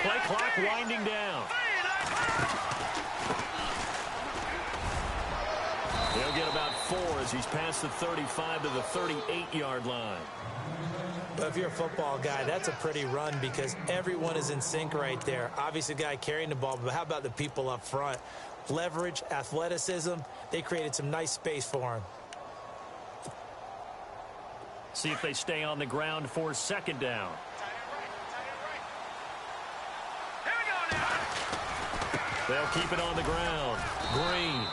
Play clock winding down. He'll get about 4 as he's past the 35 to the 38-yard line. But if you're a football guy, that's a pretty run because everyone is in sync right there. Obviously, the guy carrying the ball, but how about the people up front? Leverage, athleticism, they created some nice space for him. See if they stay on the ground for second down. They'll keep it on the ground. Green.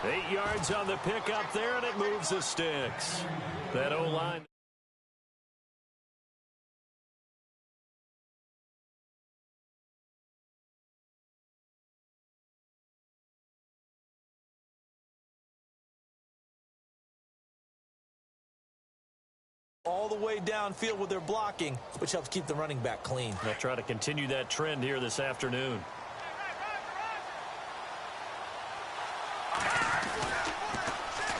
8 yards on the pickup there, and it moves the sticks. That O-line. All the way downfield with their blocking, which helps keep the running back clean. They'll try to continue that trend here this afternoon.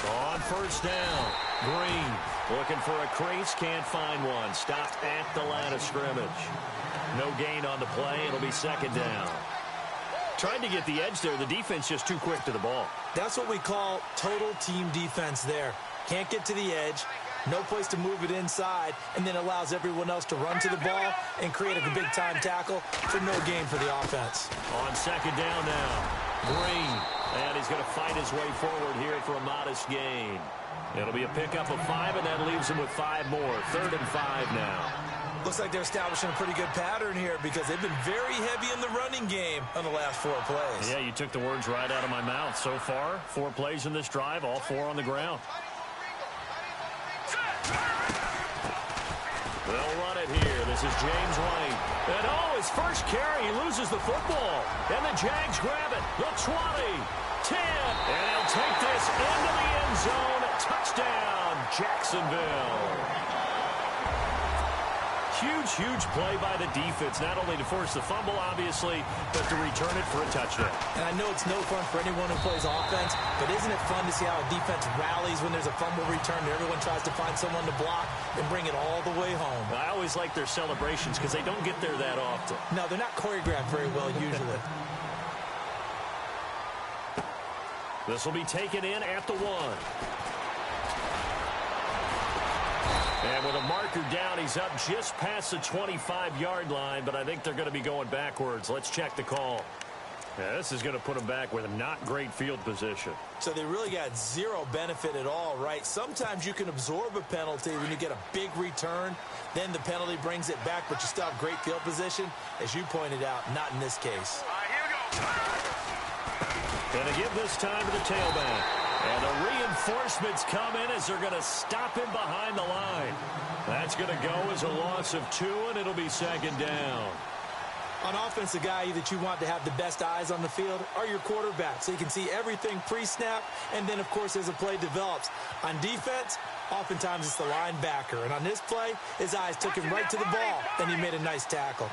On first down, Green looking for a crease, can't find one. Stopped at the line of scrimmage. No gain on the play. It'll be second down. Tried to get the edge there. The defense just too quick to the ball. That's what we call total team defense there. Can't get to the edge. No place to move it inside, and then allows everyone else to run to the ball and create a big-time tackle for no gain for the offense. On second down now, Green. And he's going to fight his way forward here for a modest gain. It'll be a pickup of 5, and that leaves him with 5 more. 3rd and 5 now. Looks like they're establishing a pretty good pattern here because they've been very heavy in the running game on the last 4 plays. Yeah, you took the words right out of my mouth. So far, 4 plays in this drive, all 4 on the ground. They'll run it here. This is James White. And his first carry, he loses the football. And the Jags grab it. The 20, 10, and he'll take this into the end zone. Touchdown, Jacksonville. Huge play by the defense, not only to force the fumble, obviously, but to return it for a touchdown. And I know it's no fun for anyone who plays offense, but isn't it fun to see how a defense rallies when there's a fumble return and everyone tries to find someone to block and bring it all the way home? I always like their celebrations because they don't get there that often. No, they're not choreographed very well usually. This will be taken in at the 1. And with a marker down, he's up just past the 25-yard line, but I think they're going to be going backwards. Let's check the call. Yeah, this is going to put them back with a not great field position. So they really got 0 benefit at all, right? Sometimes you can absorb a penalty when you get a big return. Then the penalty brings it back, but you still have great field position. As you pointed out, not in this case. All right, here we go. Going to give this time to the tailback. And the reinforcements come in as they're going to stop him behind the line. That's going to go as a loss of 2, and it'll be second down. On offense, the guy that you want to have the best eyes on the field are your quarterbacks, so you can see everything pre-snap, and then, of course, as the play develops. On defense, oftentimes it's the linebacker. And on this play, his eyes took him right to the ball, and he made a nice tackle.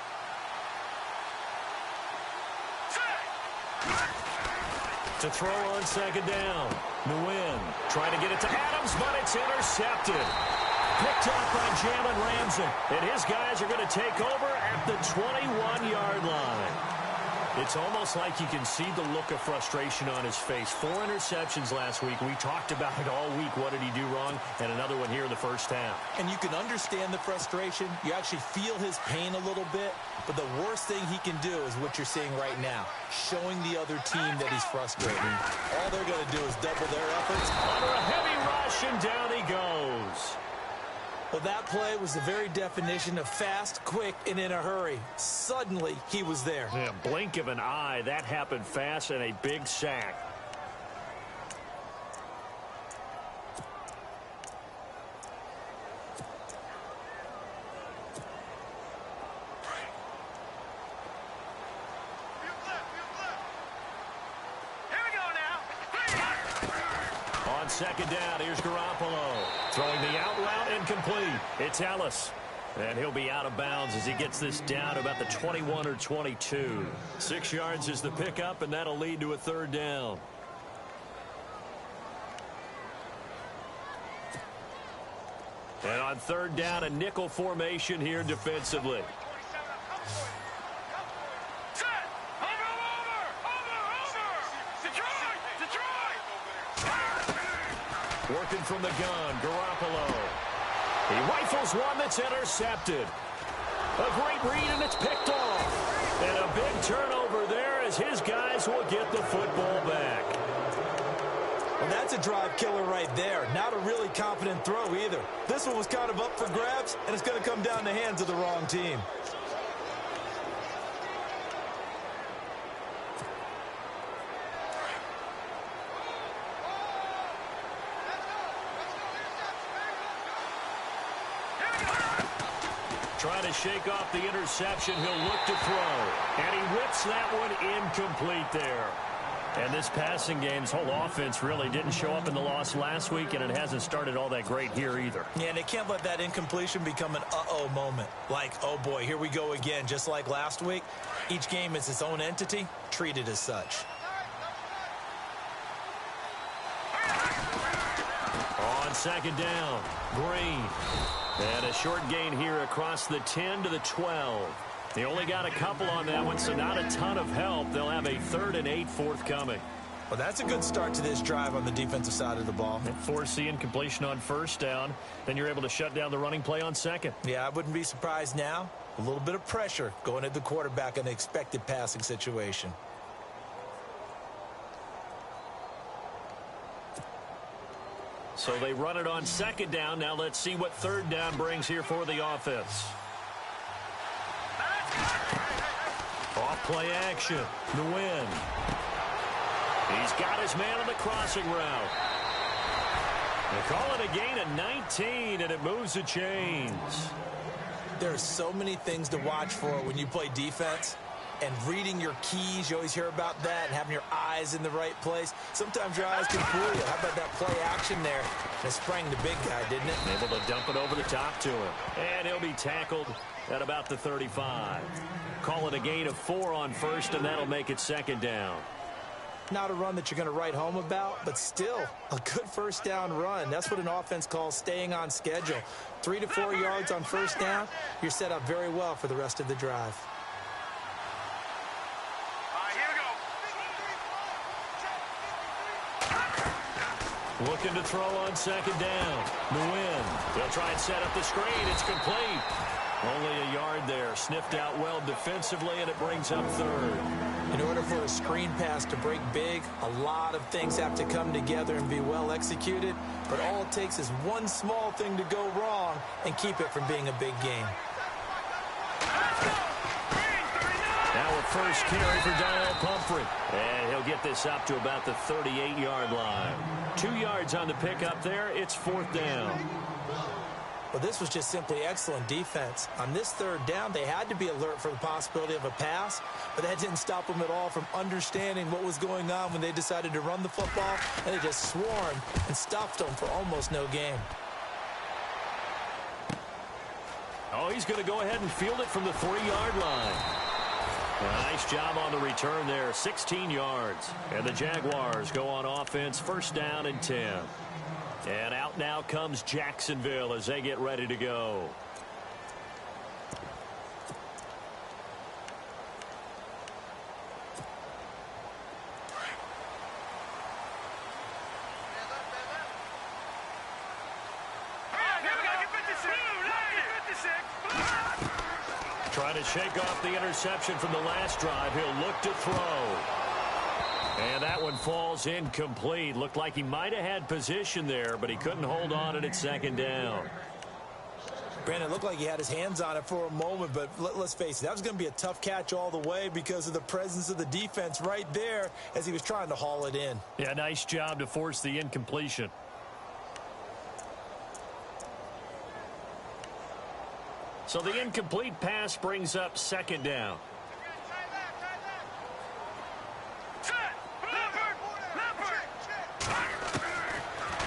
To throw on second down. Nguyen trying to get it to Adams, but it's intercepted. Picked up by Jalen Ramsey. And his guys are going to take over at the 21-yard line. It's almost like you can see the look of frustration on his face. 4 interceptions last week. We talked about it all week. What did he do wrong? And another one here in the first half. And you can understand the frustration. You actually feel his pain a little bit. But the worst thing he can do is what you're seeing right now, showing the other team that he's frustrated. All they're going to do is double their efforts. Under a heavy rush, and down he goes. Well, that play was the very definition of fast, quick, and in a hurry. Suddenly, he was there. Yeah, blink of an eye. That happened fast, and a big sack. Second down, here's Garoppolo. Throwing the out route, incomplete. It's Ellis. And he'll be out of bounds as he gets this down to about the 21 or 22. 6 yards is the pickup, and that'll lead to a 3rd down. And on 3rd down, a nickel formation here defensively. Working from the gun, Garoppolo. He rifles one that's intercepted. A great read, and it's picked off. And a big turnover there as his guys will get the football back. Well, that's a drive killer right there. Not a really confident throw either. This one was kind of up for grabs, and it's going to come down the hands of the wrong team. Trying to shake off the interception. He'll look to throw. And he whips that one incomplete there. And this passing game's whole offense really didn't show up in the loss last week, and it hasn't started all that great here either. Yeah, and they can't let that incompletion become an uh-oh moment. Like, oh boy, here we go again, just like last week. Each game is its own entity, treated as such. On second down, Green. And a short gain here across the 10 to the 12. They only got a couple on that one, so not a ton of help. They'll have a 3rd and 8 forthcoming. Well, that's a good start to this drive on the defensive side of the ball. Force the incompletion on first down. Then you're able to shut down the running play on second. Yeah, I wouldn't be surprised now. A little bit of pressure going at the quarterback in an expected passing situation. So they run it on second down. Now let's see what third down brings here for the offense. Off play action. The win. He's got his man on the crossing route. They call it a gain of 19, and it moves the chains. There are so many things to watch for when you play defense. And reading your keys, you always hear about that, and having your eyes in the right place. Sometimes your eyes can fool you. How about that play action there? And it sprang the big guy, didn't it? Able to dump it over the top to him. And he'll be tackled at about the 35. Call it a gain of 4 on first, and that'll make it second down. Not a run that you're going to write home about, but still a good first down run. That's what an offense calls staying on schedule. 3 to 4 yards on first down, you're set up very well for the rest of the drive. Looking to throw on second down. The win. They'll try and set up the screen. It's complete. Only a yard there. Sniffed out well defensively, and it brings up third. In order for a screen pass to break big, a lot of things have to come together and be well executed. But all it takes is one small thing to go wrong and keep it from being a big game. Now a first carry for Donnell Pumphrey. And he'll get this up to about the 38-yard line. 2 yards on the pickup there. It's 4th down. Well, this was just simply excellent defense. On this third down, they had to be alert for the possibility of a pass, but that didn't stop them at all from understanding what was going on when they decided to run the football, and they just swarmed and stuffed them for almost no gain. Oh, he's going to go ahead and field it from the 3-yard line. Nice job on the return there, 16 yards. And the Jaguars go on offense, 1st down and 10. And out now comes Jacksonville as they get ready to go. Trying to shake off the interception from the last drive. He'll look to throw. And that one falls incomplete. Looked like he might have had position there, but he couldn't hold on at second down. Brandon, it looked like he had his hands on it for a moment, but let's face it, that was going to be a tough catch all the way because of the presence of the defense right there as he was trying to haul it in. Yeah, nice job to force the incompletion. So the incomplete pass brings up 2nd down.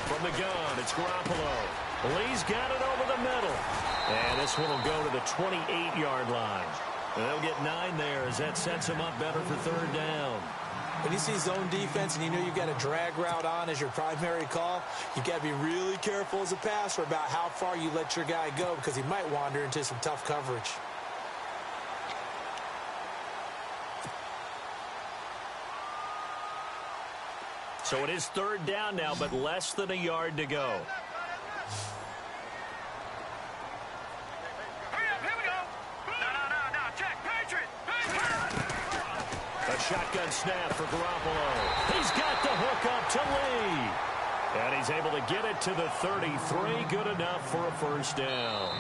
From the gun, it's Garoppolo. Lee's got it over the middle. And this one will go to the 28-yard line. And they'll get 9 there as that sets them up better for 3rd down. When you see zone defense and you know you've got a drag route on as your primary call, you've got to be really careful as a passer about how far you let your guy go because he might wander into some tough coverage. So it is third down now, but less than a yard to go. A shotgun snap for Garoppolo. He's got the hook up to Lee. And he's able to get it to the 33. Good enough for a first down.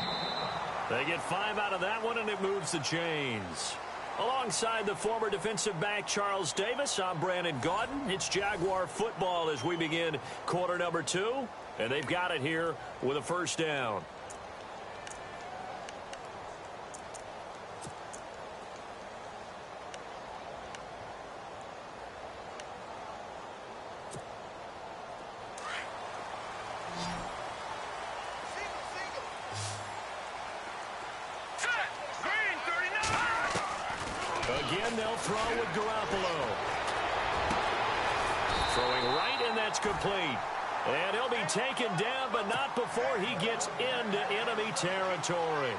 They get 5 out of that one, and it moves the chains. Alongside the former defensive back Charles Davis, I'm Brandon Gaudin. It's Jaguar football as we begin quarter number 2. And they've got it here with a first down. Again, they'll throw with Garoppolo. Throwing right, and that's complete. And he'll be taken down, but not before he gets into enemy territory.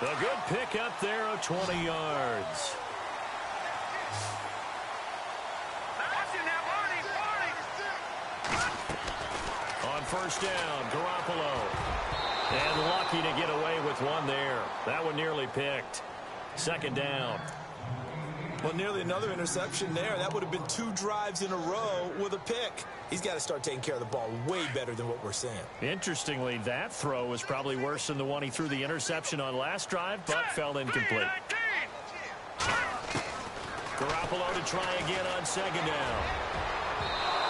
A good pickup there of 20 yards. On first down, Garoppolo. And lucky to get away with one there. That one nearly picked. Second down. Well, nearly another interception there. That would have been 2 drives in a row with a pick. He's got to start taking care of the ball way better than what we're seeing. Interestingly, that throw was probably worse than the one he threw the interception on last drive, but fell incomplete. Garoppolo to try again on second down.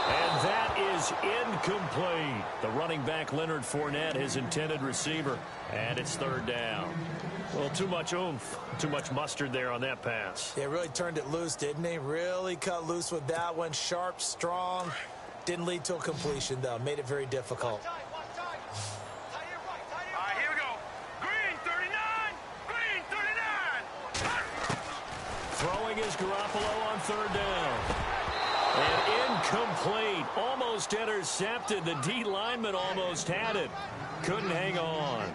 And that is incomplete. The running back, Leonard Fournette, his intended receiver. And it's third down. Well, too much oomph, too much mustard there on that pass. Yeah, really turned it loose, didn't he? Really cut loose with that one. Sharp, strong. Didn't lead to a completion, though. Made it very difficult. All right, here we go. Green 39. Green 39. Throwing is Garoppolo on third down. And incomplete. Almost intercepted. The D lineman almost had it. Couldn't hang on.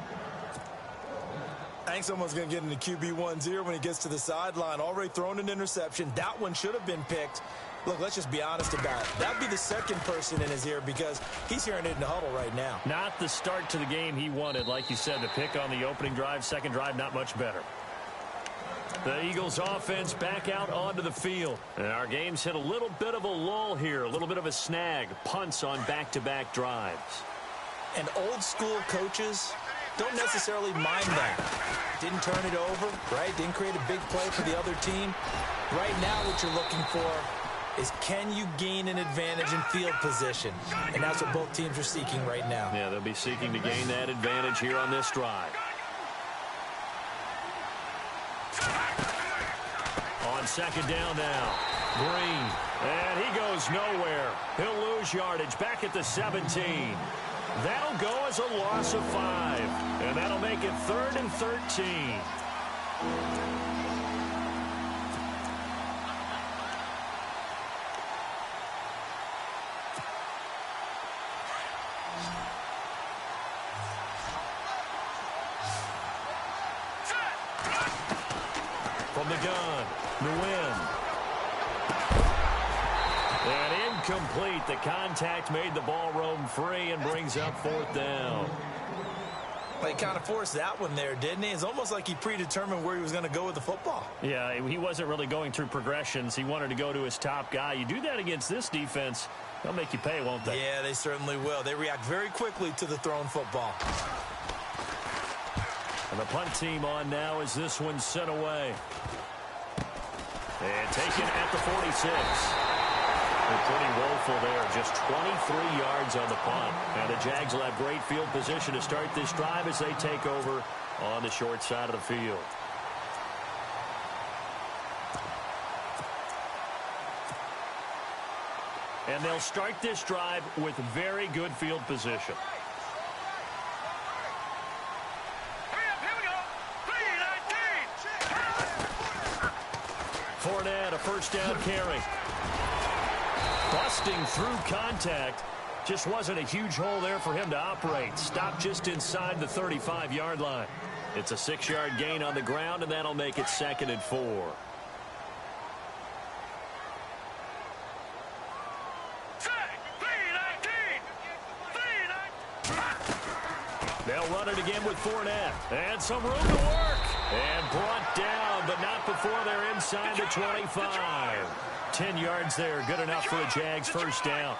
I think someone's going to get into QB1's ear when he gets to the sideline. Already thrown an interception. That one should have been picked. Look, let's just be honest about it. That would be the second person in his ear because he's hearing it in the huddle right now. Not the start to the game he wanted. Like you said, the pick on the opening drive, second drive, not much better. The Eagles offense back out onto the field. And our game's hit a little bit of a lull here, a little bit of a snag. Punts on back-to-back drives. And old school coaches don't necessarily mind that. Didn't turn it over, right? Didn't create a big play for the other team. Right now what you're looking for is can you gain an advantage in field position? And that's what both teams are seeking right now. Yeah, they'll be seeking to gain that advantage here on this drive. On second down now, Green. And he goes nowhere. He'll lose yardage back at the 17. That'll go as a loss of 5. And that'll make it 3rd and 13. From the gun, Nguyen. And incomplete. The contact made the ball roam free and brings up 4th down. Well, he kind of forced that one there, didn't he? It's almost like he predetermined where he was going to go with the football. Yeah, he wasn't really going through progressions. He wanted to go to his top guy. You do that against this defense, they'll make you pay, won't they? Yeah, they certainly will. They react very quickly to the thrown football. And the punt team on now as this one's sent away. And taken at the 46. They're pretty woeful there. Just 23 yards on the punt. And the Jags will have great field position to start this drive as they take over on the short side of the field. And they'll start this drive with very good field position. Fournette, a first down carry. Busting through contact. Just wasn't a huge hole there for him to operate. Stopped just inside the 35-yard line. It's a 6-yard gain on the ground, and that'll make it 2nd and 4. They'll run it again with Fournette. And some room to work. And brought down, but not before they're inside the 25. 10 yards there. Good enough for a Jags first down.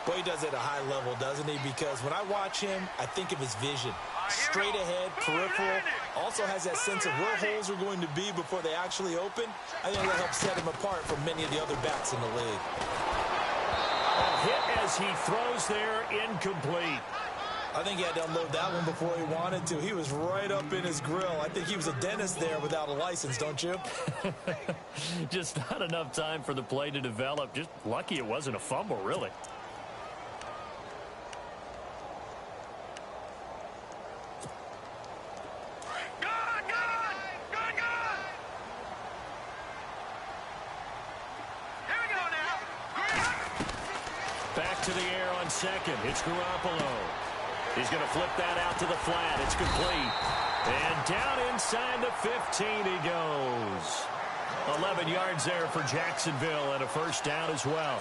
Boy, he does it at a high level, doesn't he? Because when I watch him, I think of his vision. Straight ahead, peripheral. Also has that sense of where holes are going to be before they actually open. I think that helps set him apart from many of the other backs in the league. A hit as he throws there, incomplete. I think he had to unload that one before he wanted to. He was right up in his grill. I think he was a dentist there without a license, don't you? Just not enough time for the play to develop. Just lucky it wasn't a fumble, really. Back to the air on second. It's Garoppolo. He's going to flip that out to the flat. It's complete. And down inside the 15 he goes. 11 yards there for Jacksonville and a first down as well.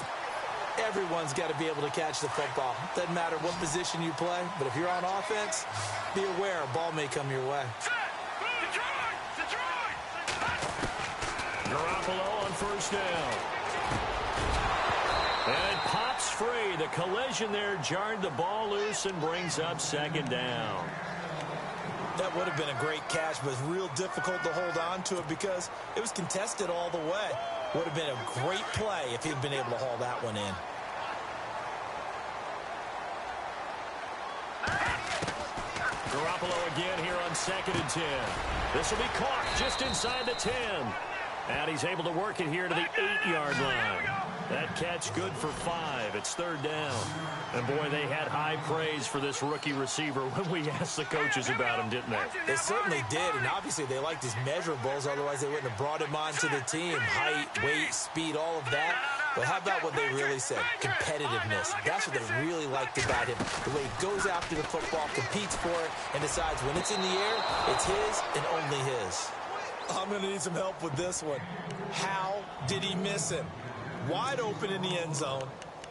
Everyone's got to be able to catch the football. Doesn't matter what position you play, but if you're on offense, be aware a ball may come your way. Garoppolo on first down. And it pops free. The collision there jarred the ball loose and brings up second down. That would have been a great catch, but it's real difficult to hold on to it because it was contested all the way. Would have been a great play if he'd been able to haul that one in. Garoppolo again here on second and 10. This will be caught just inside the 10. And he's able to work it here to the 8-yard line. That catch good for 5. It's third down. And, boy, they had high praise for this rookie receiver when we asked the coaches about him, didn't they? They certainly did, and obviously they liked his measurables. Otherwise, they wouldn't have brought him onto the team. Height, weight, speed, all of that. But how about what they really said? Competitiveness. That's what they really liked about him. The way he goes after the football, competes for it, and decides when it's in the air, it's his and only his. I'm going to need some help with this one. How did he miss him? Wide open in the end zone.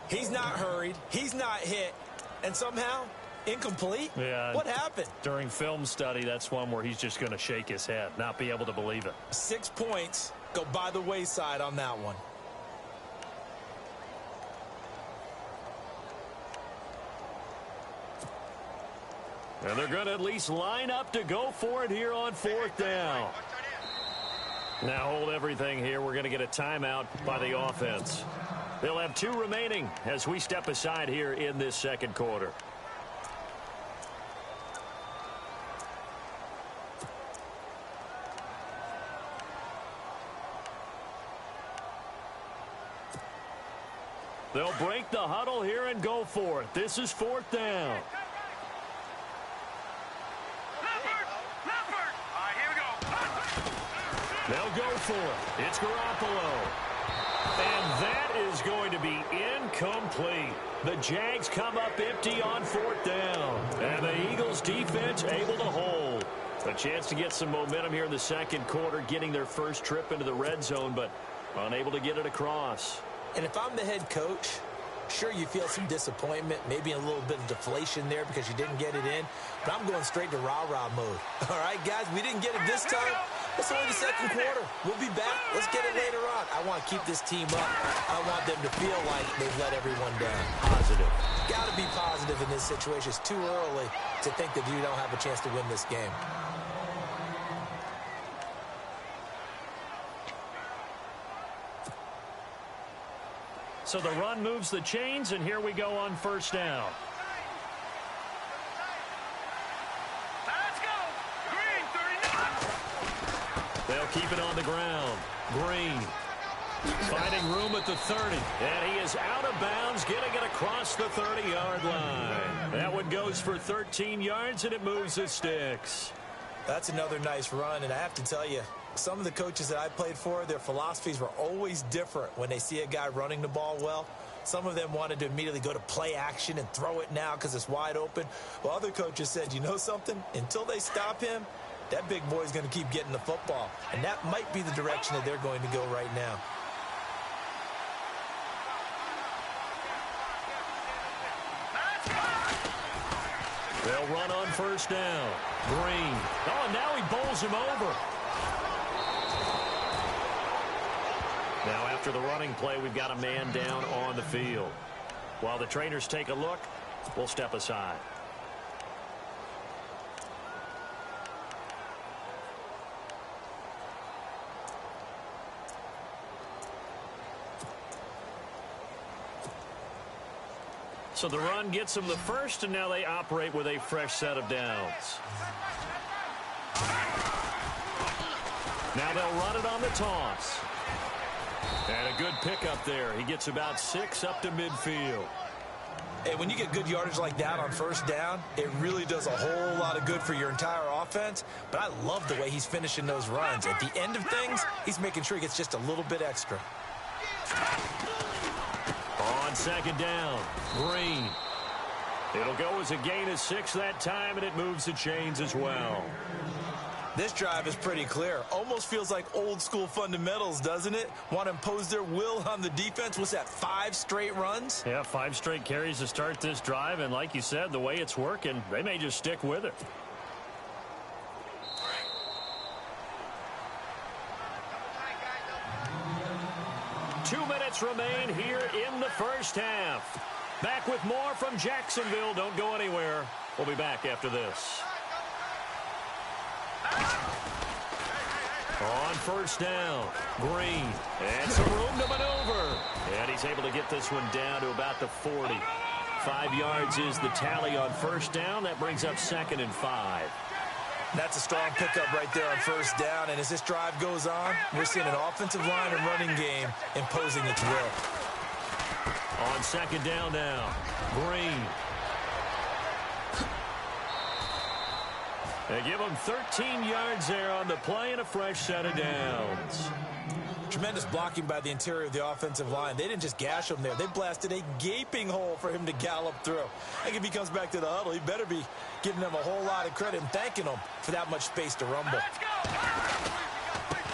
He's not hurried. He's not hit. And somehow, incomplete? Yeah. What happened? During film study, that's one where he's just going to shake his head, not be able to believe it. 6 points go by the wayside on that one. And they're going to at least line up to go for it here on fourth down. Now hold everything here. We're going to get a timeout by the offense. They'll have 2 remaining as we step aside here in this second quarter. They'll break the huddle here and go for it. This is fourth down. They'll go for it. It's Garoppolo. And that is going to be incomplete. The Jags come up empty on fourth down. And the Eagles defense able to hold. A chance to get some momentum here in the second quarter, getting their first trip into the red zone, but unable to get it across. And if I'm the head coach, sure, you feel some disappointment, maybe a little bit of deflation there because you didn't get it in. But I'm going straight to rah-rah mode. All right, guys, we didn't get it this time. It's only the second quarter. We'll be back. Let's get it later on. I want to keep this team up. I want them to feel like they've let everyone down. Positive. Got to be positive in this situation. It's too early to think that you don't have a chance to win this game. So the run moves the chains, and here we go on first down. Let's go. Green, 39. They'll keep it on the ground. Green finding room at the 30. And he is out of bounds, getting it across the 30-yard line. That one goes for 13 yards, and it moves the sticks. That's another nice run, and I have to tell you, some of the coaches that I played for, their philosophies were always different when they see a guy running the ball well. Some of them wanted to immediately go to play action and throw it now because it's wide open. Well, other coaches said, you know something? Until they stop him, that big boy's going to keep getting the football. And that might be the direction that they're going to go right now. They'll run on first down. Green. Oh, and now he bowls him over. Now after the running play, we've got a man down on the field. While the trainers take a look, we'll step aside. So the run gets them the first, and now they operate with a fresh set of downs. Now they'll run it on the toss. And a good pickup there. He gets about 6 up to midfield. Hey, when you get good yardage like that on first down, it really does a whole lot of good for your entire offense. But I love the way he's finishing those runs. At the end of things, he's making sure he gets just a little bit extra. On second down, Green. It'll go as a gain of 6 that time, and it moves the chains as well. This drive is pretty clear. Almost feels like old school fundamentals, doesn't it? Want to impose their will on the defense. Was that 5 straight runs? Yeah, 5 straight carries to start this drive, and like you said, the way it's working, they may just stick with it. Two minutes remain here in the first half. Back with more from Jacksonville. Don't go anywhere. We'll be back after this. On first down, Green. And some room to maneuver. And he's able to get this one down to about the 40. 5 yards is the tally on first down. That brings up 2nd and 5. That's a strong pickup right there on first down. And as this drive goes on, we're seeing an offensive line and running game imposing its will. On second down now, Green. They give him 13 yards there on the play and a fresh set of downs. Tremendous blocking by the interior of the offensive line. They didn't just gash him there. They blasted a gaping hole for him to gallop through. I think if he comes back to the huddle, he better be giving them a whole lot of credit and thanking them for that much space to rumble.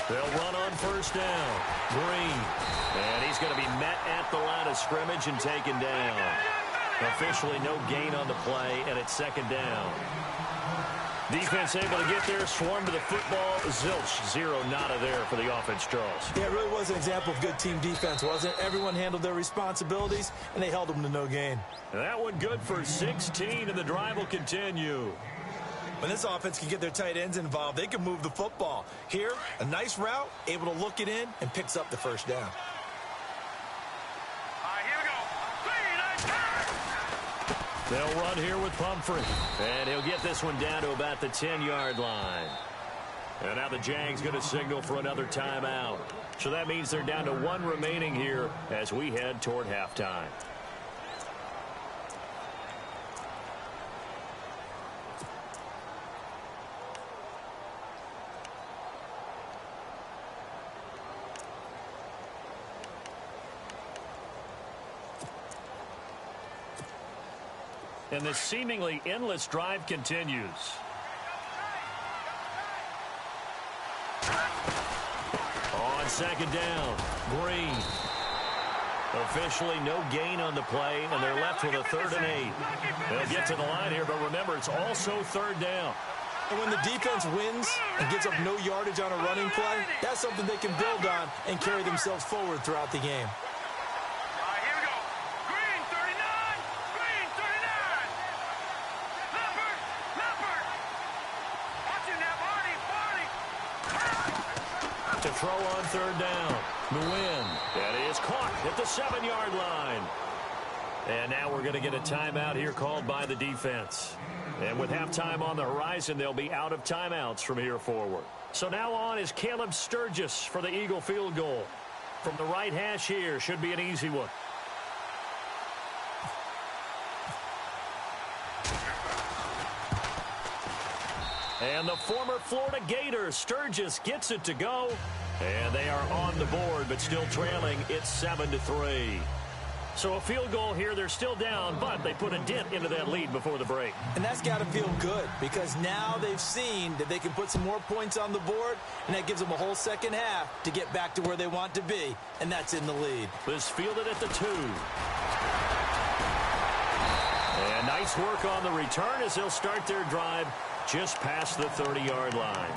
They'll run on first down. Green. And he's going to be met at the line of scrimmage and taken down. Officially no gain on the play, and it's 2nd down. Defense able to get there, swarm to the football. Zilch, 0 nada there for the offense draws. Yeah, it really was an example of good team defense, wasn't it? Everyone handled their responsibilities, and they held them to no gain. And that one good for 16, and the drive will continue. When this offense can get their tight ends involved, they can move the football. Here, a nice route, able to look it in, and picks up the first down. They'll run here with Pumphrey. And he'll get this one down to about the 10-yard line. And now the Jags going to signal for another timeout. So that means they're down to 1 remaining here as we head toward halftime. And this seemingly endless drive continues. On second down, Green. Officially no gain on the play, and they're left with a 3rd and 8. They'll get to the line here, but remember, it's also 3rd down. And when the defense wins and gives up no yardage on a running play, that's something they can build on and carry themselves forward throughout the game. To throw on 3rd down. Nguyen. That is caught at the 7-yard line. And now we're going to get a timeout here called by the defense. And with halftime on the horizon, they'll be out of timeouts from here forward. So now on is Caleb Sturgis for the Eagle field goal. From the right hash here, should be an easy one. And the former Florida Gator, Sturgis, gets it to go. And they are on the board, but still trailing. It's 7-3. So a field goal here. They're still down, but they put a dent into that lead before the break. And that's got to feel good because now they've seen that they can put some more points on the board, and that gives them a whole second half to get back to where they want to be, and that's in the lead. This fielded at the 2. And nice Nice work on the return as they'll start their drive just past the 30-yard line.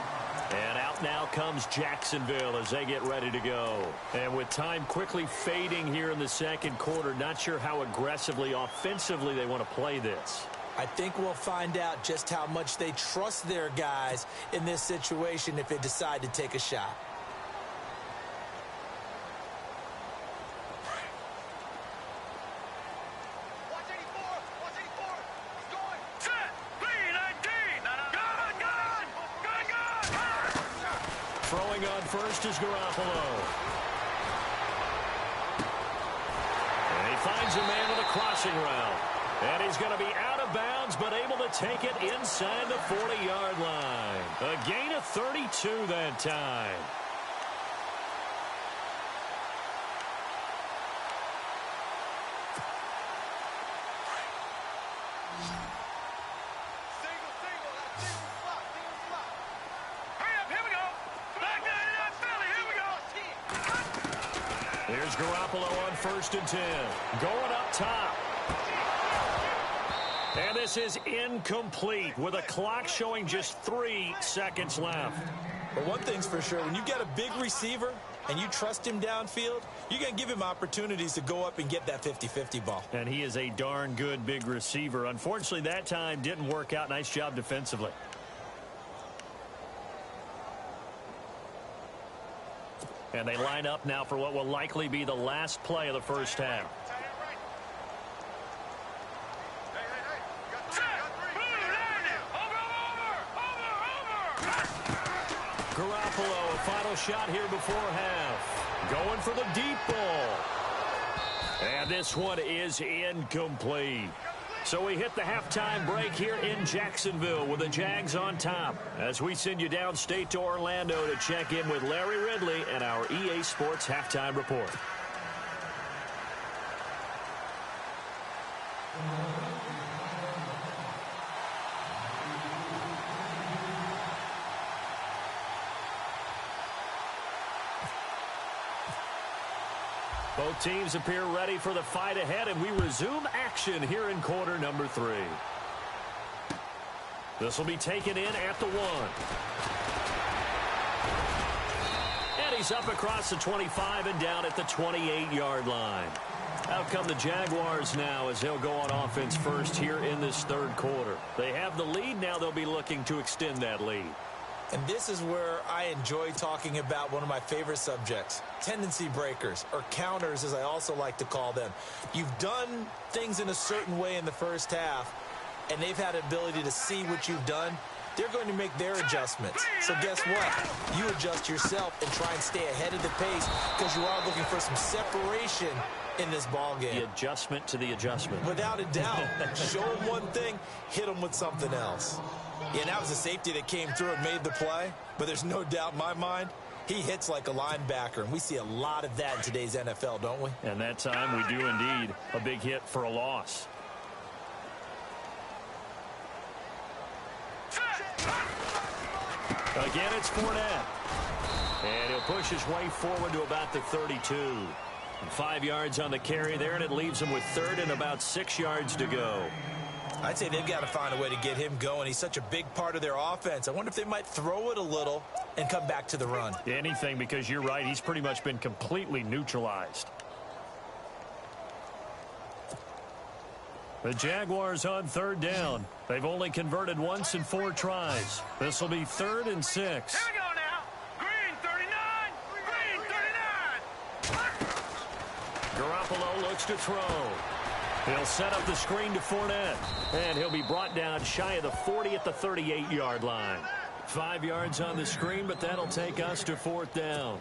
And out now comes Jacksonville as they get ready to go. And with time quickly fading here in the second quarter, not sure how aggressively, offensively they want to play this. I think we'll find out just how much they trust their guys in this situation if they decide to take a shot. Throwing on first is Garoppolo. And he finds a man with a crossing route. And he's going to be out of bounds, but able to take it inside the 40-yard line. A gain of 32 that time. Here's Garoppolo on 1st and 10. Going up top. And this is incomplete with a clock showing just 3 seconds left. But one thing's for sure, when you get a big receiver and you trust him downfield, you're going to give him opportunities to go up and get that 50-50 ball. And he is a darn good big receiver. Unfortunately, that time didn't work out. Nice job defensively. And they line up now for what will likely be the last play of the first half. Garoppolo, a final shot here before half. Going for the deep ball. And this one is incomplete. So we hit the halftime break here in Jacksonville with the Jags on top as we send you downstate to Orlando to check in with Larry Ridley and our EA Sports Halftime Report. Both teams appear ready for the fight ahead, and we resume action here in quarter number 3. This will be taken in at the 1. And he's up across the 25 and down at the 28-yard line. Out come the Jaguars now as they'll go on offense first here in this third quarter. They have the lead. Now they'll be looking to extend that lead. And this is where I enjoy talking about one of my favorite subjects, tendency breakers, or counters as I also like to call them. You've done things in a certain way in the first half, and they've had the ability to see what you've done. They're going to make their adjustments. So guess what? You adjust yourself and try and stay ahead of the pace because you are looking for some separation in this ball game. The adjustment to the adjustment. Without a doubt. Show them one thing, hit them with something else. Yeah, that was a safety that came through and made the play, but there's no doubt in my mind he hits like a linebacker, and we see a lot of that in today's NFL, don't we? And that time we do indeed. A big hit for a loss. Again, it's Fournette. And he'll push his way forward to about the 32. And 5 yards on the carry there, and it leaves him with 3rd and about 6 yards to go. I'd say they've got to find a way to get him going. He's such a big part of their offense. I wonder if they might throw it a little and come back to the run. Anything, because you're right. He's pretty much been completely neutralized. The Jaguars on 3rd down. They've only converted once in 4 tries. This will be 3rd and 6. Here we go now. Green 39. Green 39. Garoppolo looks to throw. He'll set up the screen to Fournette. And he'll be brought down shy of the 40 at the 38-yard line. 5 yards on the screen, but that'll take us to 4th down.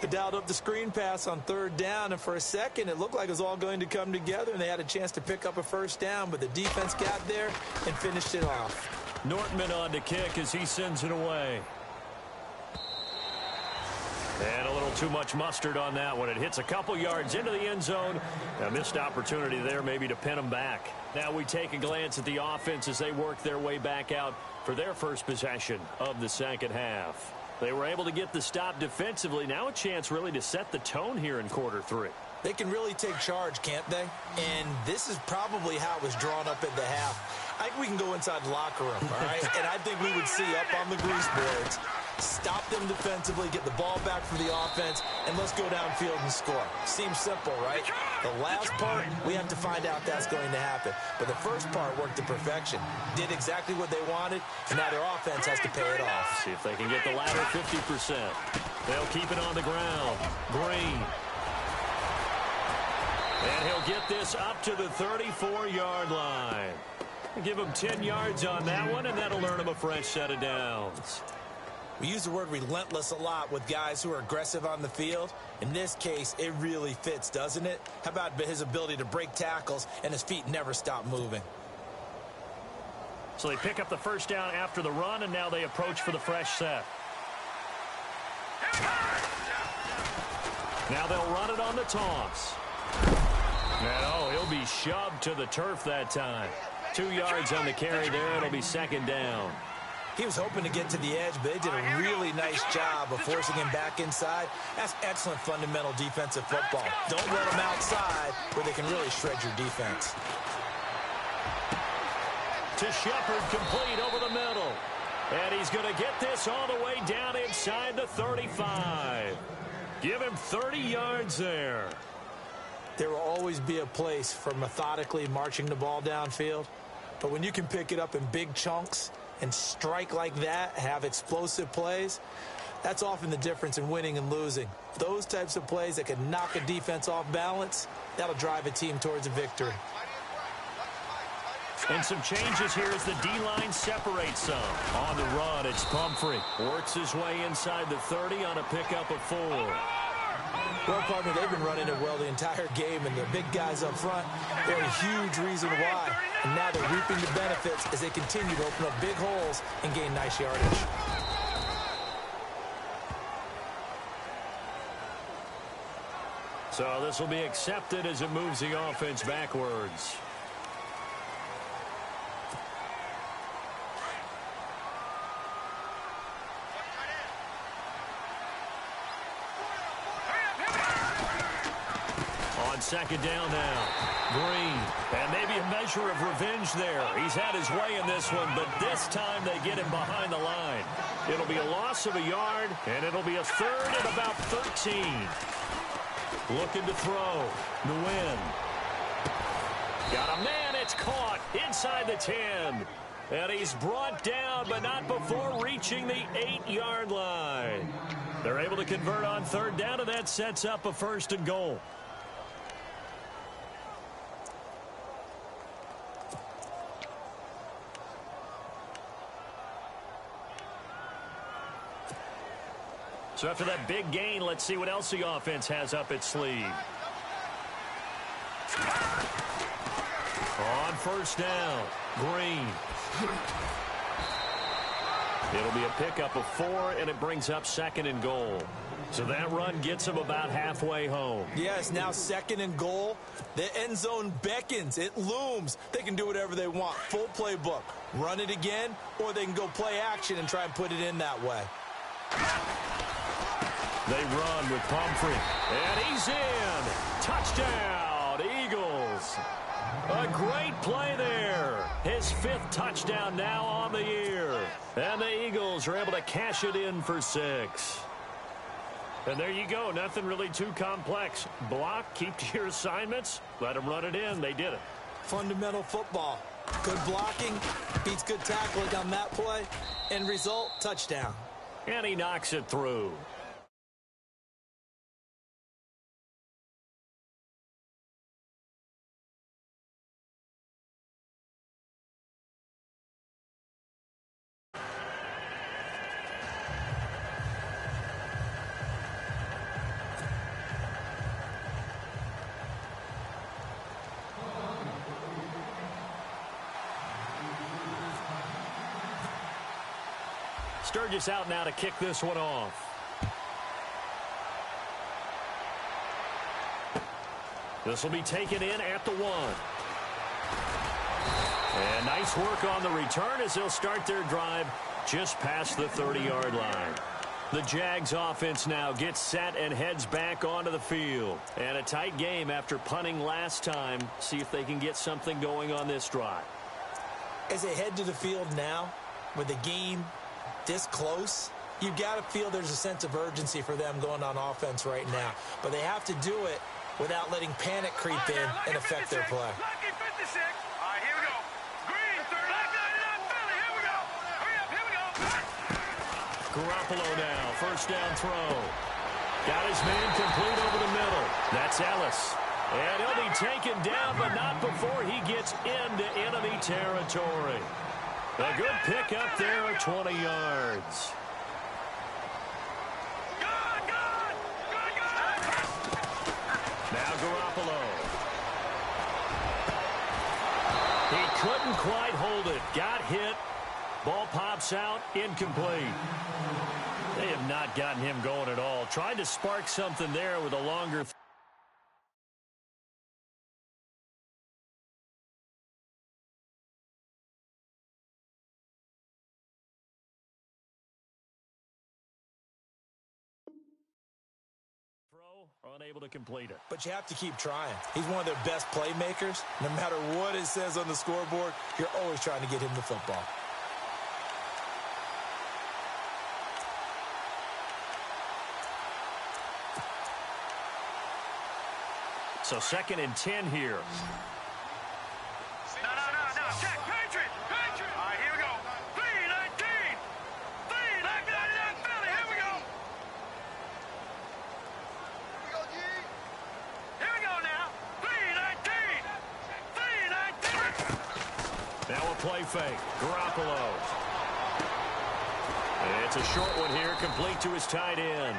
They dialed up the screen pass on 3rd down, and for a second it looked like it was all going to come together, and they had a chance to pick up a 1st down, but the defense got there and finished it off. Nortman on to kick as he sends it away. And a little too much mustard on that one. It hits a couple yards into the end zone. A missed opportunity there maybe to pin them back. Now we take a glance at the offense as they work their way back out for their first possession of the second half. They were able to get the stop defensively. Now a chance really to set the tone here in quarter 3. They can really take charge, can't they? And this is probably how it was drawn up at the half. I think we can go inside the locker room, all right? And I think we would see up on the grease boards, stop them defensively, get the ball back for the offense, and let's go downfield and score. Seems simple, right? The last part, we have to find out that's going to happen. But the first part worked to perfection. Did exactly what they wanted, and now their offense has to pay it off. See if they can get the latter 50%. They'll keep it on the ground. Green. And he'll get this up to the 34-yard line. Give him 10 yards on that one, and that'll earn him a fresh set of downs. We use the word relentless a lot with guys who are aggressive on the field. In this case, it really fits, doesn't it? How about his ability to break tackles and his feet never stop moving? So they pick up the first down after the run, and now they approach for the fresh set. Now they'll run it on the toss. And, oh, he'll be shoved to the turf that time. 2 yards on the carry there. It'll be second down. He was hoping to get to the edge, but they did a really nice job of forcing him back inside. That's excellent fundamental defensive football. Don't let them outside where they can really shred your defense. To Shepard, complete over the middle. And he's going to get this all the way down inside the 35. Give him 30 yards there. There will always be a place for methodically marching the ball downfield. But when you can pick it up in big chunks and strike like that, have explosive plays, that's often the difference in winning and losing. Those types of plays that can knock a defense off balance, that'll drive a team towards a victory. And some changes here as the D-line separates some. On the run, it's Pumphrey. Works his way inside the 30 on a pickup of 4. Well, partner, they've been running it well the entire game, and the big guys up front, they're a huge reason why. And now they're reaping the benefits as they continue to open up big holes and gain nice yardage. So this will be accepted as it moves the offense backwards. Second down now. Green. And maybe a measure of revenge there. He's had his way in this one, but this time they get him behind the line. It'll be a loss of a yard, and it'll be a third and about 13. Looking to throw. Nguyen. Got a man. It's caught inside the 10. And he's brought down, but not before reaching the 8-yard line. They're able to convert on third down, and that sets up a first and goal. So after that big gain, let's see what else the offense has up its sleeve. On first down, Green. It'll be a pickup of 4, and it brings up second and goal. So that run gets them about halfway home. Yes, now second and goal. The end zone beckons. It looms. They can do whatever they want. Full playbook. Run it again, or they can go play action and try and put it in that way. They run with Pumphrey. And he's in. Touchdown, Eagles. A great play there. His 5th touchdown now on the year. And the Eagles are able to cash it in for 6. And there you go. Nothing really too complex. Block, keep to your assignments, let them run it in. They did it. Fundamental football. Good blocking, beats good tackling on that play. End result, touchdown. And he knocks it through. Sturgis out now to kick this one off. This will be taken in at the 1. And nice work on the return as they'll start their drive just past the 30-yard line. The Jags offense now gets set and heads back onto the field. And a tight game after punting last time. See if they can get something going on this drive. As they head to the field now, with the game this close, you've got to feel there's a sense of urgency for them going on offense right now. But they have to do it without letting panic creep in and affect their play. Lucky 56. All right, here we go. Green, 39, Philly. Here we go. Hurry up, here we go. Garoppolo now, first down throw. Got his man complete over the middle. That's Ellis. And he'll be taken down, but not before he gets into enemy territory. A good pickup there at 20 yards. Now Garoppolo. He couldn't quite hold it. Got hit. Ball pops out. Incomplete. They have not gotten him going at all. Tried to spark something there with a longer unable to complete it. But you have to keep trying. He's one of their best playmakers. No matter what it says on the scoreboard, you're always trying to get him the football. So 2nd and 10 here. No. Check. Patriot. All right, here we go. 319. 399 Philly. Here we go. Here we go now. 319. Now a play fake. Garoppolo. It's a short one here, complete to his tight end.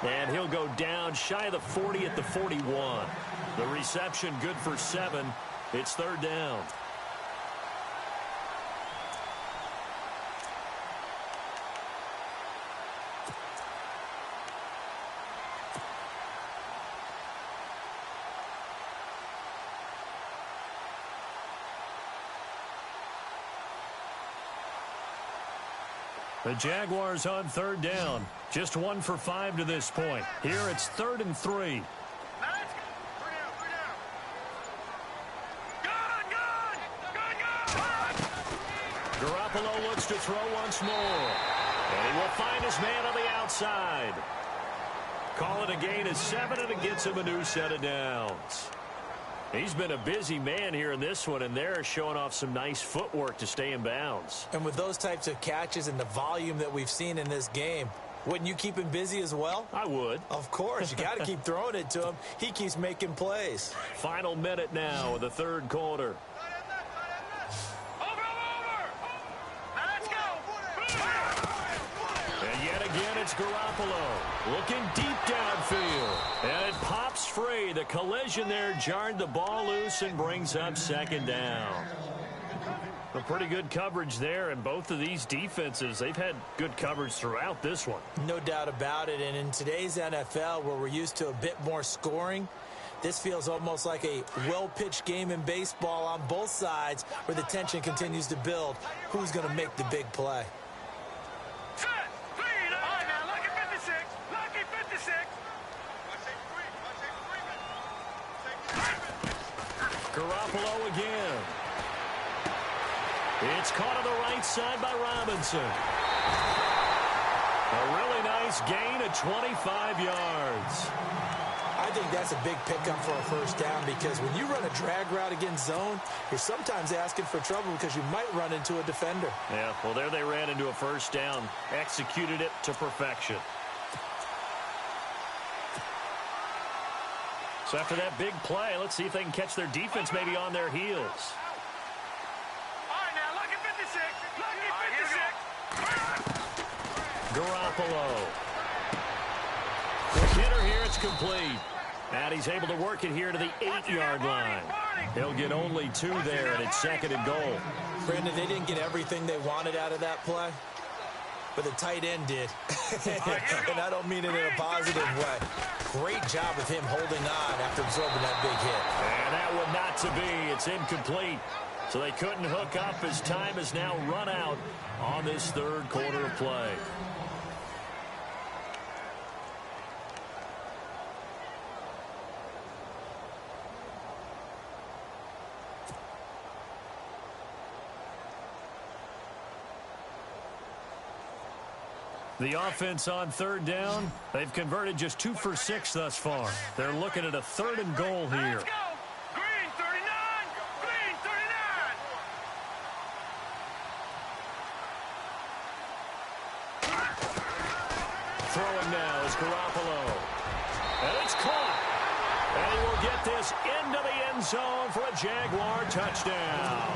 And he'll go down shy of the 40 at the 41. The reception good for 7. It's 3rd down. The Jaguars on 3rd down. Just 1 for 5 to this point. Here it's 3rd and 3. Now let's go. 3 down. Good. Garoppolo looks to throw once more. And he will find his man on the outside. Call it a gain of 7, and it gets him a new set of downs. He's been a busy man here in this one, and they're showing off some nice footwork to stay in bounds. And with those types of catches and the volume that we've seen in this game, wouldn't you keep him busy as well? I would. Of course. You got to keep throwing it to him. He keeps making plays. Final minute now of the 3rd quarter. Over. Now let's go. And yet again, it's Garoppolo looking deep downfield. And it pops free. The collision there jarred the ball loose and brings up 2nd down. A pretty good coverage there, and both of these defenses, they've had good coverage throughout this one. No doubt about it. And in today's NFL, where we're used to a bit more scoring, this feels almost like a well-pitched game in baseball on both sides, where the tension continues to build. Who's going to make the big play? Set. 3. All right, now, lucky 56. Lucky 56. Garoppolo again. It's caught on the right side by Robinson. A really nice gain of 25 yards. I think that's a big pickup for a first down, because when you run a drag route against zone, you're sometimes asking for trouble because you might run into a defender. Yeah, well, there they ran into a first down. Executed it to perfection. So after that big play, let's see if they can catch their defense maybe on their heels. All right, now, lucky 56. Lucky 56. Garoppolo. The hitter here, it's complete. And he's able to work it here to the 8-yard line. He'll get only 2 there, and it's 2nd and goal. Brandon, they didn't get everything they wanted out of that play, but the tight end did. And I don't mean it in a positive way. Great job with him holding on after absorbing that big hit. And that one not to be. It's incomplete. So they couldn't hook up as time has now run out on this 3rd quarter of play. The offense on third down, they've converted just 2 for 6 thus far. They're looking at a 3rd and goal here. Let's go. Green 39. Green 39. Throwing now is Garoppolo. And it's caught. And he will get this into the end zone for a Jaguar touchdown.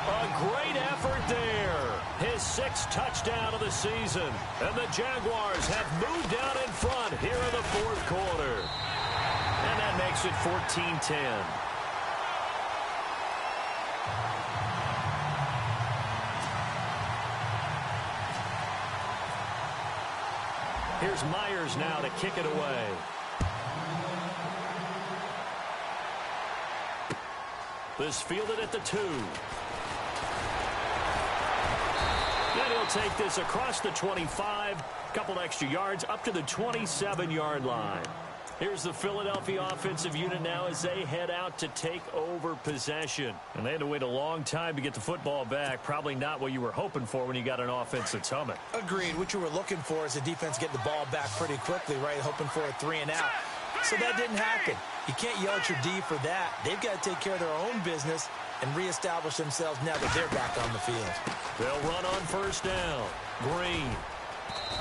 A great effort there. His 6th touchdown of the season. And the Jaguars have moved out in front here in the 4th quarter. And that makes it 14-10. Here's Myers now to kick it away. This fielded at the 2. Then he'll take this across the 25, a couple extra yards, up to the 27-yard line. Here's the Philadelphia offensive unit now as they head out to take over possession. And they had to wait a long time to get the football back. Probably not what you were hoping for when you got an offense that's humming. Agreed. What you were looking for is the defense get the ball back pretty quickly, right? Hoping for a 3 and out. So that didn't happen. You can't yell at your D for that. They've got to take care of their own business and reestablish themselves now that they're back on the field. They'll run on first down. Green.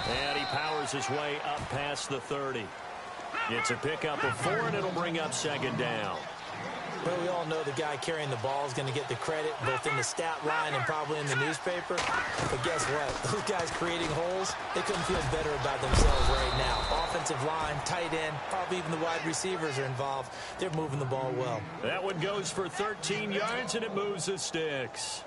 And he powers his way up past the 30. It's a pickup of 4, and it'll bring up 2nd down. Well, we all know the guy carrying the ball is going to get the credit, both in the stat line and probably in the newspaper. But guess what? Those guys creating holes, they couldn't feel better about themselves right now. Offensive line, tight end, probably even the wide receivers are involved. They're moving the ball well. That one goes for 13 yards, and it moves the sticks.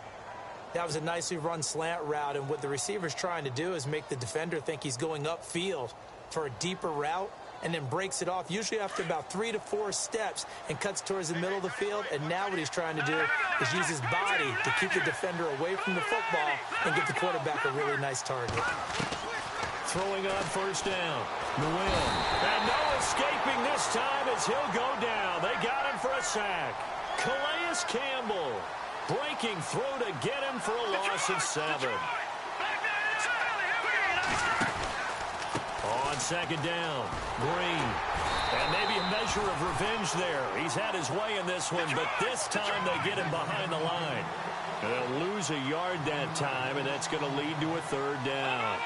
That was a nicely run slant route, and what the receiver's trying to do is make the defender think he's going upfield for a deeper route, and then breaks it off, usually after about 3 to 4 steps, and cuts towards the middle of the field. And now what he's trying to do is use his body to keep the defender away from the football and give the quarterback a really nice target. Throwing on first down. Nguyen. And no escaping this time as he'll go down. They got him for a sack. Calais Campbell breaking through to get him for a loss of 7. On 2nd down, Green. And maybe a measure of revenge there. He's had his way in this one, but this time they get him behind the line. They'll lose a yard that time, and that's going to lead to a 3rd down.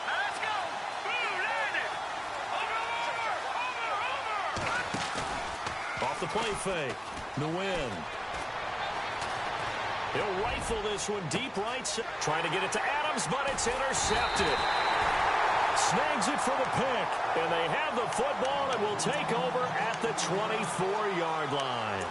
Let's go. Blue landed. Over. Off the play fake, Nguyen. He'll rifle this one deep right. Trying to get it to Adams, but it's intercepted. Snags it for the pick. And they have the football and will take over at the 24-yard line.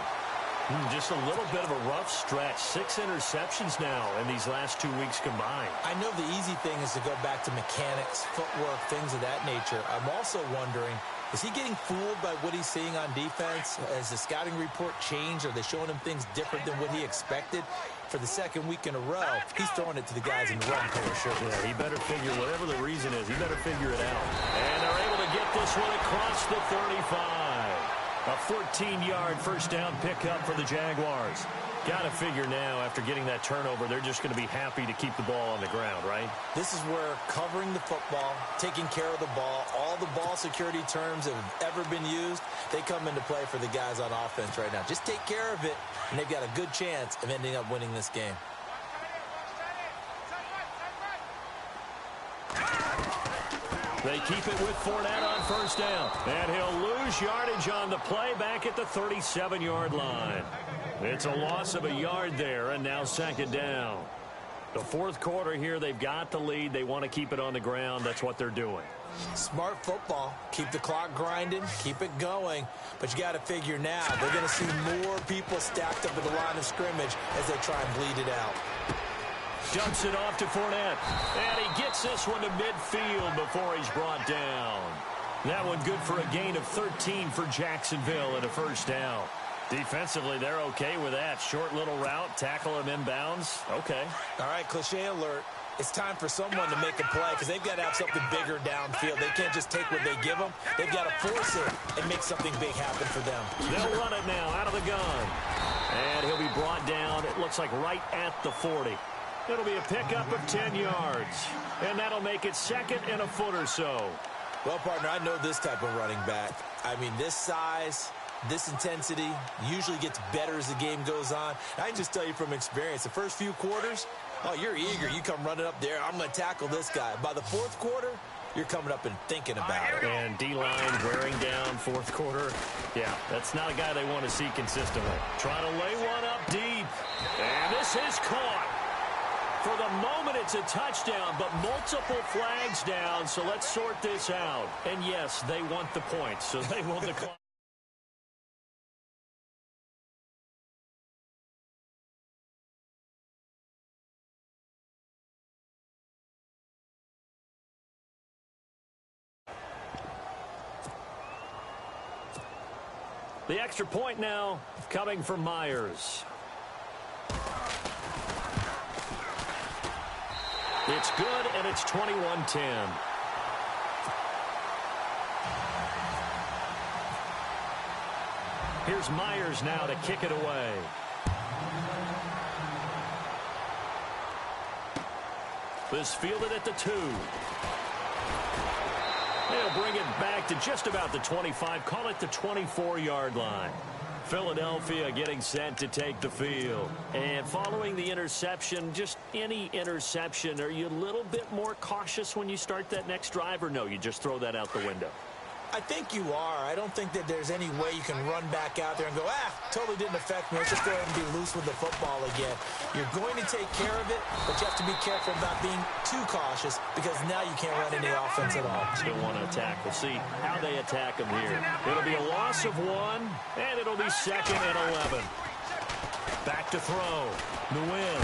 Just a little bit of a rough stretch. 6 interceptions now in these last 2 weeks combined. I know the easy thing is to go back to mechanics, footwork, things of that nature. I'm also wondering, is he getting fooled by what he's seeing on defense? Has the scouting report changed? Are they showing him things different than what he expected? For the 2nd week in a row, he's throwing it to the guys in the wrong color shirt. Yeah, he better figure, whatever the reason is, he better figure it out. And they're able to get this one across the 35. A 14-yard first down pickup for the Jaguars. Got to figure now, after getting that turnover, they're just going to be happy to keep the ball on the ground, right? This is where covering the football, taking care of the ball, all the ball security terms that have ever been used, they come into play for the guys on offense right now. Just take care of it, and they've got a good chance of ending up winning this game. They keep it with Fournette on first down. And he'll lose yardage on the play back at the 37-yard line. It's a loss of a yard there, and now 2nd down. The 4th quarter here, they've got the lead. They want to keep it on the ground. That's what they're doing. Smart football. Keep the clock grinding. Keep it going. But you got to figure now, they're going to see more people stacked up at the line of scrimmage as they try and bleed it out. Dumps it off to Fournette. And he gets this one to midfield before he's brought down. That one good for a gain of 13 for Jacksonville and a first down. Defensively, they're okay with that. Short little route, tackle him inbounds. Okay. All right, cliche alert. It's time for someone to make a play because they've got to have something bigger downfield. They can't just take what they give them. They've got to force it and make something big happen for them. They'll run it now out of the gun. And he'll be brought down, it looks like right at the 40. It'll be a pickup of 10 yards. And that'll make it 2nd and a foot or so. Well, partner, I know this type of running back. I mean, this size, this intensity usually gets better as the game goes on. I can just tell you from experience, the first few quarters, oh, you're eager. You come running up there. I'm going to tackle this guy. By the 4th quarter, you're coming up and thinking about it. And D-line wearing down 4th quarter. Yeah, that's not a guy they want to see consistently. Trying to lay one up deep. And this is caught. For the moment, it's a touchdown, but multiple flags down, so let's sort this out. And, yes, they want the points, so they will decline. The extra point now coming from Myers. It's good, and it's 21-10. Here's Myers now to kick it away. This fielded at the 2. They'll bring it back to just about the 25. Call it the 24-yard line. Philadelphia getting set to take the field. And following the interception, just any interception, are you a little bit more cautious when you start that next drive, or no, you just throw that out the window? I think you are. I don't think that there's any way you can run back out there and go, totally didn't affect me. Let's just go ahead and be loose with the football again. You're going to take care of it, but you have to be careful about being too cautious because now you can't run any offense at all. Still want to attack. We'll see how they attack them here. It'll be a loss of 1, and it'll be 2nd and 11. Back to throw. Nguyen.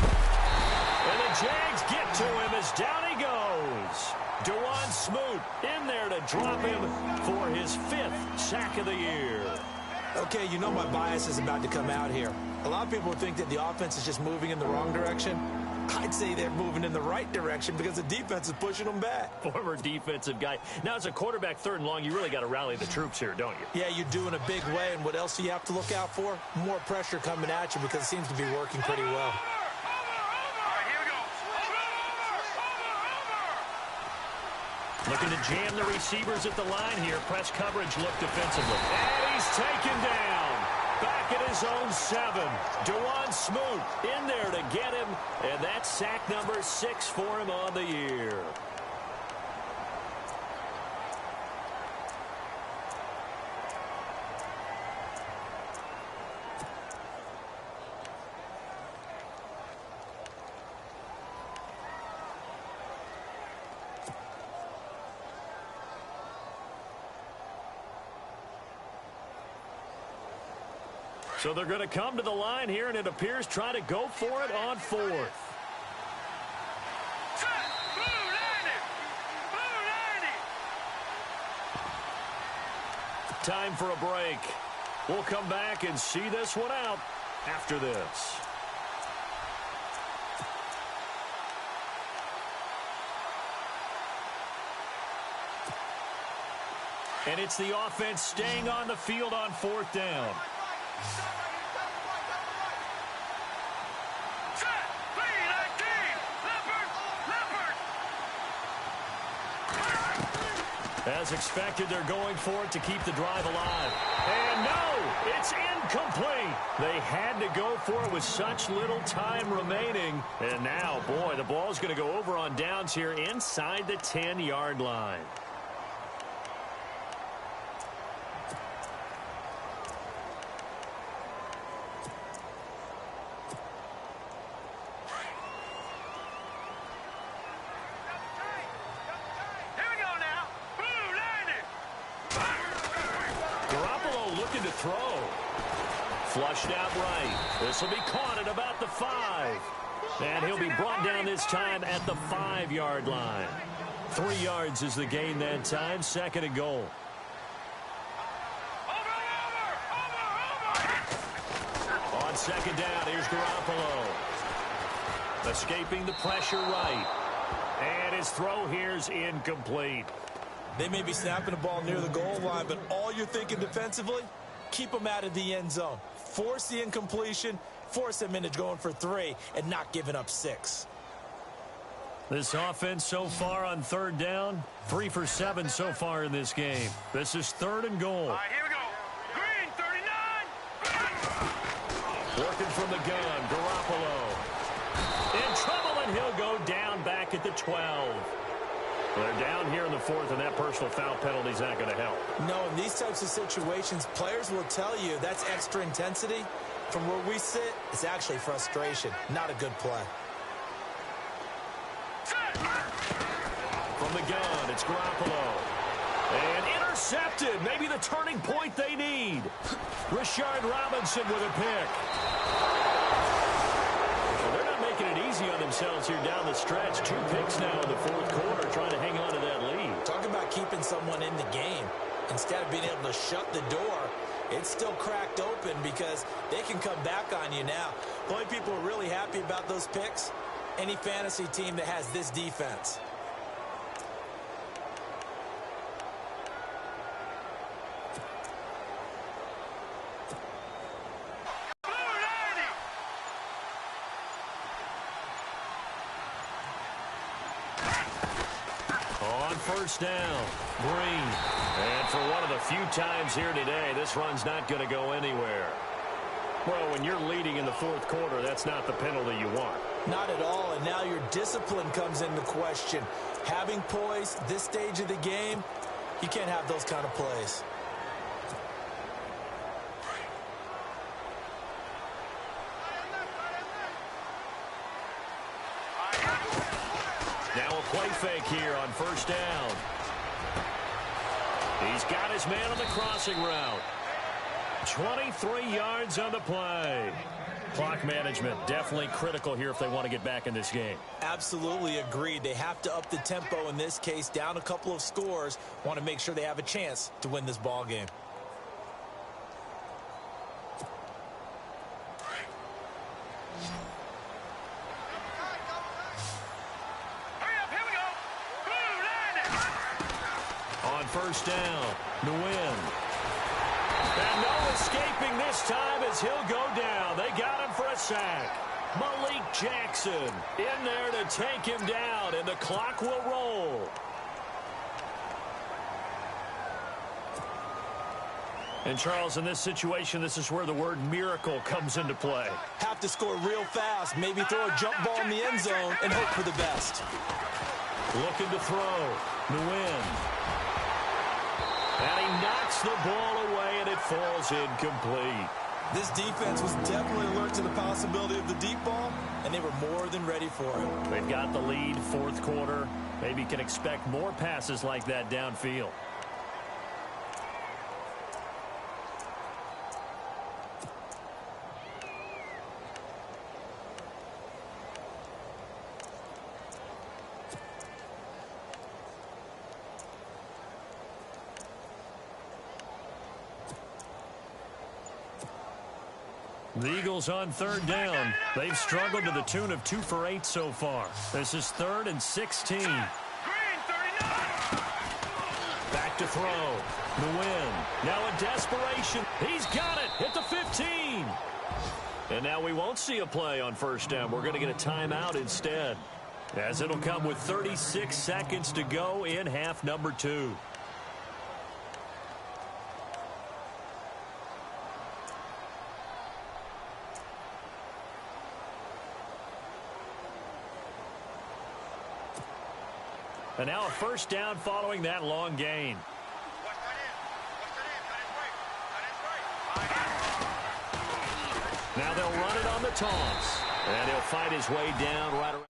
And the Jags get to him as down he goes. Dewan Smoot in there to drop him for his 5th sack of the year. Okay, you know my bias is about to come out here. A lot of people think that the offense is just moving in the wrong direction. I'd say they're moving in the right direction because the defense is pushing them back. Former defensive guy. Now, as a quarterback 3rd and long, you really got to rally the troops here, don't you? Yeah, you do in a big way. And what else do you have to look out for? More pressure coming at you because it seems to be working pretty well. Looking to jam the receivers at the line here. Press coverage look defensively. And he's taken down. Back at his own 7. Dewan Smoot in there to get him. And that's sack number 6 for him on the year. So they're going to come to the line here, and it appears try to go for it on 4th. Time for a break. We'll come back and see this one out after this. And it's the offense staying on the field on 4th down. As expected, they're going for it to keep the drive alive. And no, it's incomplete. They had to go for it with such little time remaining. And now, boy, the ball's going to go over on downs here inside the 10-yard line. Flushed out right. This will be caught at about the 5. And he'll be brought down this time at the 5-yard line. 3 yards is the gain that time. 2nd and goal. On 2nd down, here's Garoppolo. Escaping the pressure right. And his throw here's incomplete. They may be snapping the ball near the goal line, but all you're thinking defensively, keep them out of the end zone. Force the incompletion, force them into going for 3, and not giving up 6. This offense so far on third down, 3 for 7 so far in this game. This is 3rd and goal. All right, here we go. Green, 39. Working from the gun, Garoppolo. In trouble, and he'll go down back at the 12. They're down here in the 4th, and that personal foul penalty is not going to help. No, in these types of situations, players will tell you that's extra intensity. From where we sit, it's actually frustration, not a good play. From the gun, it's Garoppolo. And intercepted. Maybe the turning point they need. Rashard Robinson with a pick. Well, they're not making it easy on themselves here down the stretch. 2 picks now in the 4th quarter, trying to hang on to that lead. Talk about keeping someone in the game. Instead of being able to shut the door, it's still cracked open because they can come back on you now. The only people who are really happy about those picks, any fantasy team that has this defense. On first down, Green. And for one of the few times here today, this run's not going to go anywhere. Well, when you're leading in the 4th quarter, that's not the penalty you want. Not at all, and now your discipline comes into question. Having poise, this stage of the game, you can't have those kind of plays. Now a play fake here on first down. He's got his man on the crossing route. 23 yards on the play. Clock management definitely critical here if they want to get back in this game. Absolutely agreed. They have to up the tempo in this case, down a couple of scores. Want to make sure they have a chance to win this ball game. On first down, Nguyen. And no escaping this time as he'll go down. They got him for a sack. Malik Jackson in there to take him down, and the clock will roll. And, Charles, in this situation, this is where the word miracle comes into play. Have to score real fast, maybe throw a jump ball in the end zone and hope for the best. Looking to throw. Nguyen. And he knocks the ball away, and it falls incomplete. This defense was definitely alert to the possibility of the deep ball, and they were more than ready for it. They've got the lead, 4th quarter. Maybe can expect more passes like that downfield. The Eagles on third down. They've struggled to the tune of 2 for 8 so far. This is 3rd and 16. Back to throw. Nguyen. Now in desperation. He's got it at the 15. And now we won't see a play on first down. We're going to get a timeout instead, as it'll come with 36 seconds to go in half number 2. And now a first down following that long gain. Now they'll run it on the toss. And he'll fight his way down right around.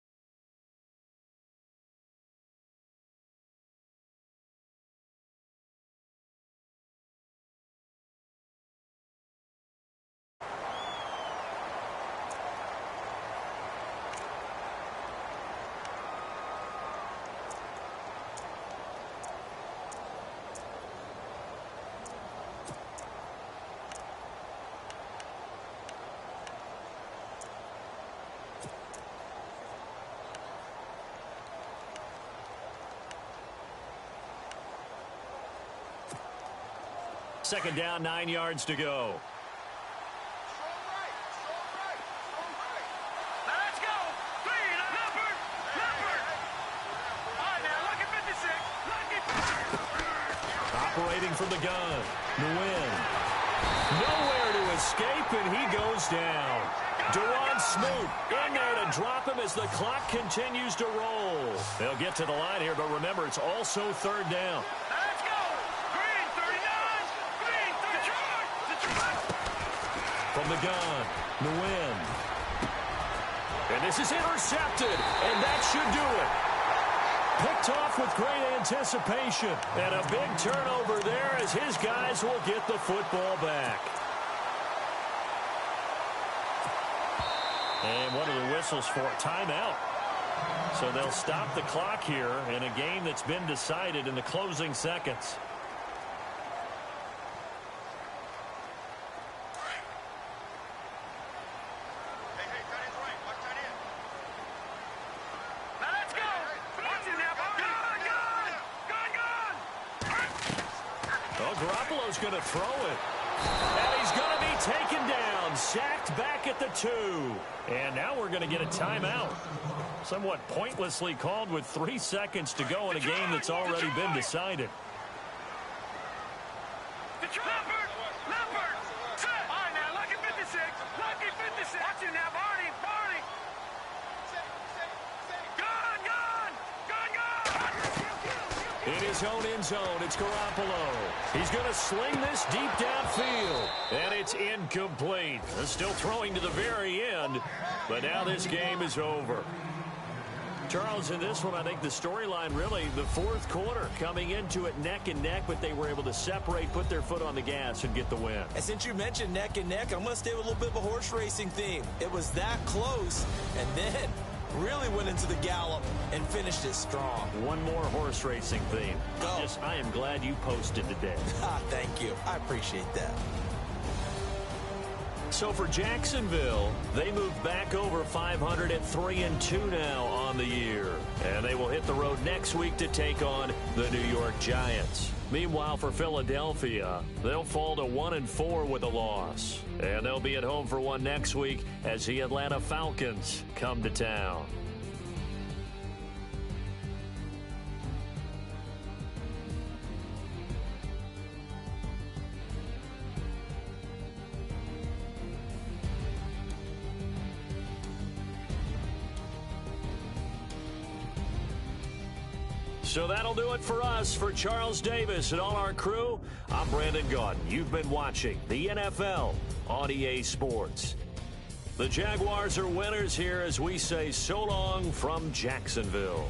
Second down, 9 yards to go. Let's go. Number. operating from the gun. Nguyen. Nowhere to escape, and he goes down. Duron Smoot in there to drop him as the clock continues to roll. They'll get to the line here, but remember, it's also third down. Let's go! Green 39! Green 39! From the gun, Nguyen. And this is intercepted, and that should do it. Picked off with great anticipation. And a big turnover there as his guys will get the football back. And what are the whistles for? Timeout. So they'll stop the clock here in a game that's been decided in the closing seconds. Garoppolo's going to throw it. And he's going to be taken down. Sacked back at the 2. And now we're going to get a timeout. Somewhat pointlessly called with 3 seconds to go in a game that's already been decided. Leopard! Set! All right, now, lucky 56. Lucky 56. Watch it now, Barney. Barney. In his own end zone, it's Garoppolo. He's going to sling this deep downfield. And it's incomplete. They're still throwing to the very end. But now this game is over. Charles, in this one, I think the storyline really, the fourth quarter, coming into it neck and neck, but they were able to separate, put their foot on the gas, and get the win. And since you mentioned neck and neck, I'm going to stay with a little bit of a horse racing theme. It was that close, and then really went into the gallop and finished it strong. One more horse racing theme. Go. I am glad you posted today. Thank you. I appreciate that. So for Jacksonville, they move back over 500 at 3-2 now on the year. And they will hit the road next week to take on the New York Giants. Meanwhile, for Philadelphia, they'll fall to 1-4 with a loss. And they'll be at home for one next week as the Atlanta Falcons come to town. So that'll do it for us. For Charles Davis and all our crew, I'm Brandon Gaudin. You've been watching the NFL on EA Sports. The Jaguars are winners here as we say so long from Jacksonville.